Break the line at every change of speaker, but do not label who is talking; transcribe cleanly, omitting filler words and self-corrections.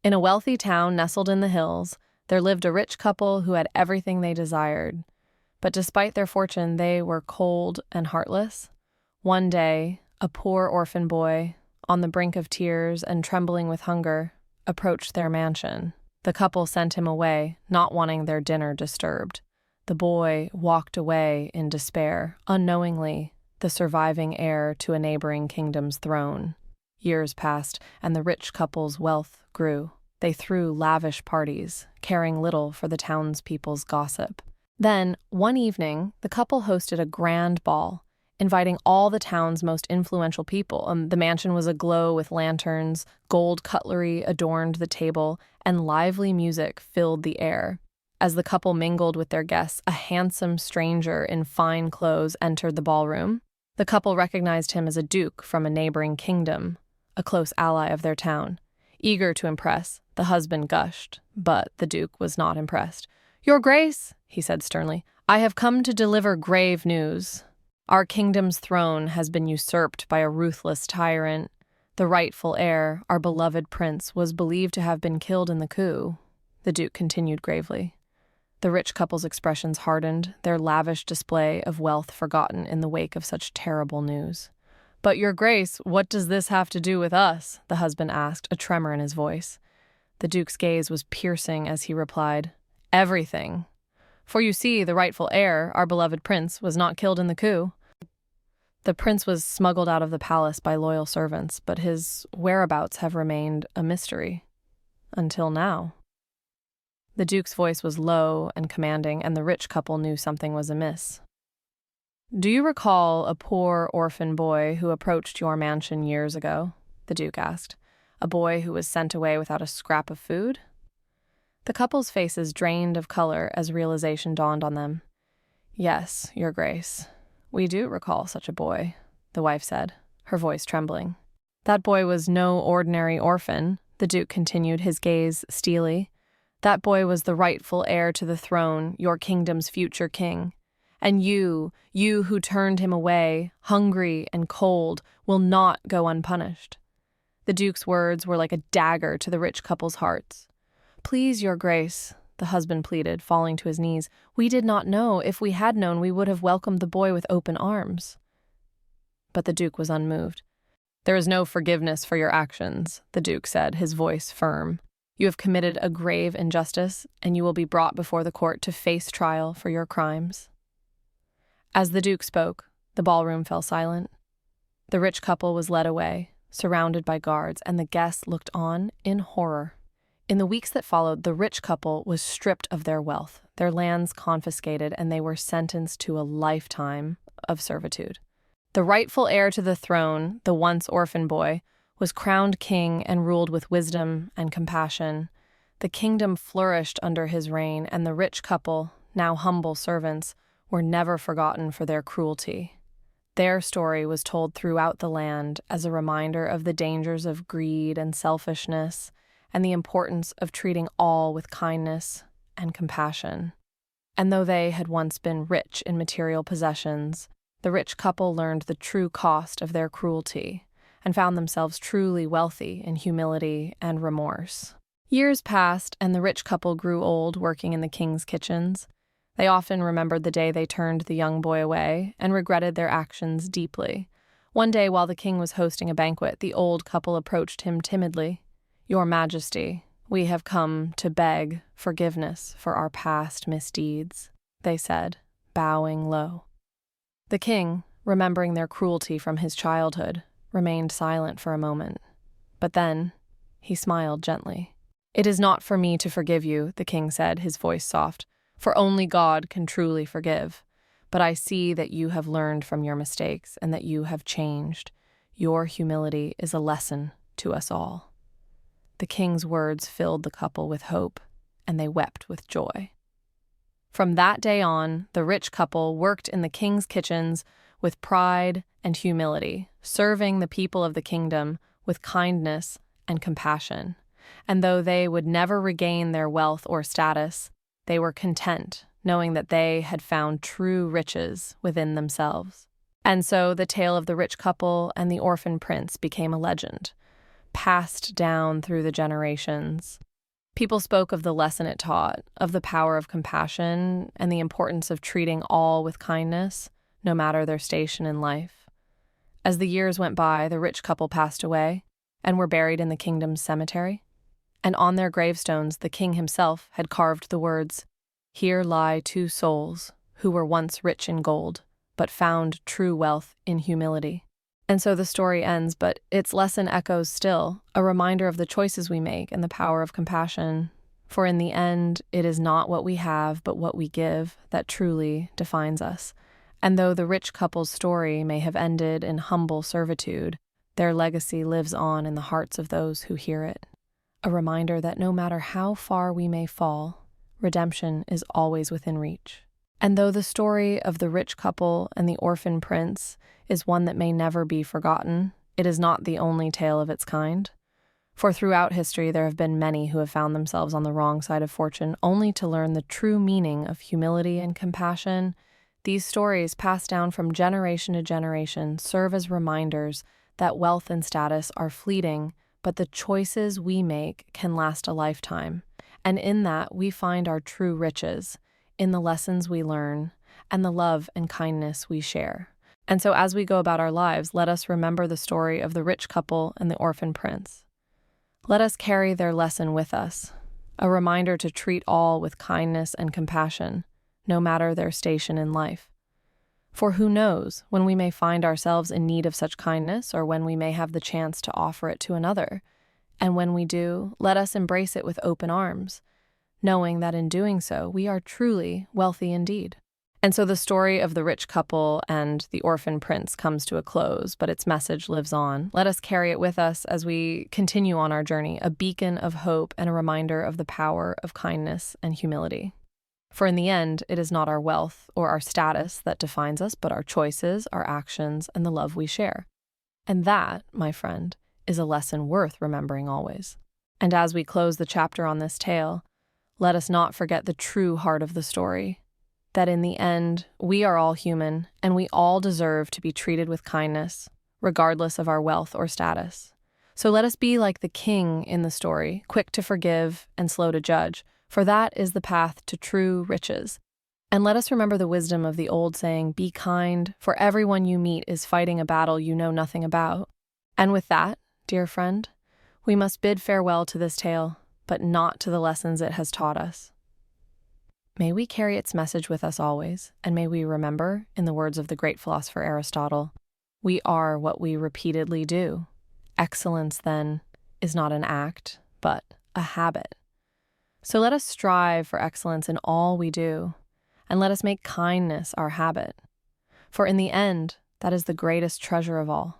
In a wealthy town nestled in the hills, there lived a rich couple who had everything they desired. But despite their fortune, they were cold and heartless. One day, a poor orphan boy, on the brink of tears and trembling with hunger, approached their mansion. The couple sent him away, not wanting their dinner disturbed. The boy walked away in despair, unknowingly the surviving heir to a neighboring kingdom's throne. Years passed, and the rich couple's wealth grew. They threw lavish parties, caring little for the townspeople's gossip. Then, one evening, the couple hosted a grand ball, inviting all the town's most influential people. The mansion was aglow with lanterns, gold cutlery adorned the table, and lively music filled the air. As the couple mingled with their guests, a handsome stranger in fine clothes entered the ballroom. The couple recognized him as a duke from a neighboring kingdom, a close ally of their town. Eager to impress, the husband gushed, but the duke was not impressed. "Your Grace," he said sternly, "I have come to deliver grave news. Our kingdom's throne has been usurped by a ruthless tyrant. The rightful heir, our beloved prince, was believed to have been killed in the coup," the duke continued gravely. The rich couple's expressions hardened, their lavish display of wealth forgotten in the wake of such terrible news. "But, Your Grace, what does this have to do with us?" the husband asked, a tremor in his voice. The duke's gaze was piercing as he replied, "Everything. For you see, the rightful heir, our beloved prince, was not killed in the coup. The prince was smuggled out of the palace by loyal servants, but his whereabouts have remained a mystery. Until now." The duke's voice was low and commanding, and the rich couple knew something was amiss. "Do you recall a poor orphan boy who approached your mansion years ago?" the duke asked. "A boy who was sent away without a scrap of food?" The couple's faces drained of color as realization dawned on them. "Yes, Your Grace, we do recall such a boy," the wife said, her voice trembling. "That boy was no ordinary orphan," the duke continued, his gaze steely. "That boy was the rightful heir to the throne, your kingdom's future king. And you who turned him away, hungry and cold, will not go unpunished." The duke's words were like a dagger to the rich couple's hearts. "Please, Your Grace," the husband pleaded, falling to his knees. "We did not know. If we had known, we would have welcomed the boy with open arms." But the duke was unmoved. "There is no forgiveness for your actions," the duke said, his voice firm. "You have committed a grave injustice, and you will be brought before the court to face trial for your crimes." As the duke spoke, the ballroom fell silent. The rich couple was led away, surrounded by guards, and the guests looked on in horror. In the weeks that followed, the rich couple was stripped of their wealth, their lands confiscated, and they were sentenced to a lifetime of servitude. The rightful heir to the throne, the once orphan boy, was crowned king and ruled with wisdom and compassion. The kingdom flourished under his reign, and the rich couple, now humble servants, were never forgotten for their cruelty. Their story was told throughout the land as a reminder of the dangers of greed and selfishness, and the importance of treating all with kindness and compassion. And though they had once been rich in material possessions, the rich couple learned the true cost of their cruelty and found themselves truly wealthy in humility and remorse. Years passed, and the rich couple grew old working in the king's kitchens. They often remembered the day they turned the young boy away and regretted their actions deeply. One day, while the king was hosting a banquet, the old couple approached him timidly. "Your Majesty, we have come to beg forgiveness for our past misdeeds," they said, bowing low. The king, remembering their cruelty from his childhood, remained silent for a moment. But then, he smiled gently. "It is not for me to forgive you," the king said, his voice soft, "for only God can truly forgive. But I see that you have learned from your mistakes and that you have changed. Your humility is a lesson to us all." The king's words filled the couple with hope, and they wept with joy. From that day on, the rich couple worked in the king's kitchens with pride and humility, serving the people of the kingdom with kindness and compassion. And though they would never regain their wealth or status, they were content, knowing that they had found true riches within themselves. And so the tale of the rich couple and the orphan prince became a legend, passed down through the generations. People spoke of the lesson it taught, of the power of compassion, and the importance of treating all with kindness, no matter their station in life. As the years went by, the rich couple passed away and were buried in the kingdom's cemetery. And on their gravestones, the king himself had carved the words, "Here lie two souls who were once rich in gold, but found true wealth in humility." And so the story ends, but its lesson echoes still, a reminder of the choices we make and the power of compassion. For in the end, it is not what we have, but what we give that truly defines us. And though the rich couple's story may have ended in humble servitude, their legacy lives on in the hearts of those who hear it. A reminder that no matter how far we may fall, redemption is always within reach. And though the story of the rich couple and the orphan prince is one that may never be forgotten, it is not the only tale of its kind. For throughout history, there have been many who have found themselves on the wrong side of fortune, only to learn the true meaning of humility and compassion. These stories, passed down from generation to generation, serve as reminders that wealth and status are fleeting, but the choices we make can last a lifetime. And in that, we find our true riches, in the lessons we learn, and the love and kindness we share. And so as we go about our lives, let us remember the story of the rich couple and the orphan prince. Let us carry their lesson with us, a reminder to treat all with kindness and compassion, no matter their station in life. For who knows when we may find ourselves in need of such kindness, or when we may have the chance to offer it to another. And when we do, let us embrace it with open arms, knowing that in doing so, we are truly wealthy indeed. And so the story of the rich couple and the orphan prince comes to a close, but its message lives on. Let us carry it with us as we continue on our journey, a beacon of hope and a reminder of the power of kindness and humility. For in the end, it is not our wealth or our status that defines us, but our choices, our actions, and the love we share. And that, my friend, is a lesson worth remembering always. And as we close the chapter on this tale, let us not forget the true heart of the story, that in the end, we are all human, and we all deserve to be treated with kindness, regardless of our wealth or status. So let us be like the king in the story, quick to forgive and slow to judge, for that is the path to true riches. And let us remember the wisdom of the old saying, "Be kind, for everyone you meet is fighting a battle you know nothing about." And with that, dear friend, we must bid farewell to this tale, but not to the lessons it has taught us. May we carry its message with us always, and may we remember, in the words of the great philosopher Aristotle, we are what we repeatedly do. Excellence, then, is not an act, but a habit. So let us strive for excellence in all we do, and let us make kindness our habit. For in the end, that is the greatest treasure of all.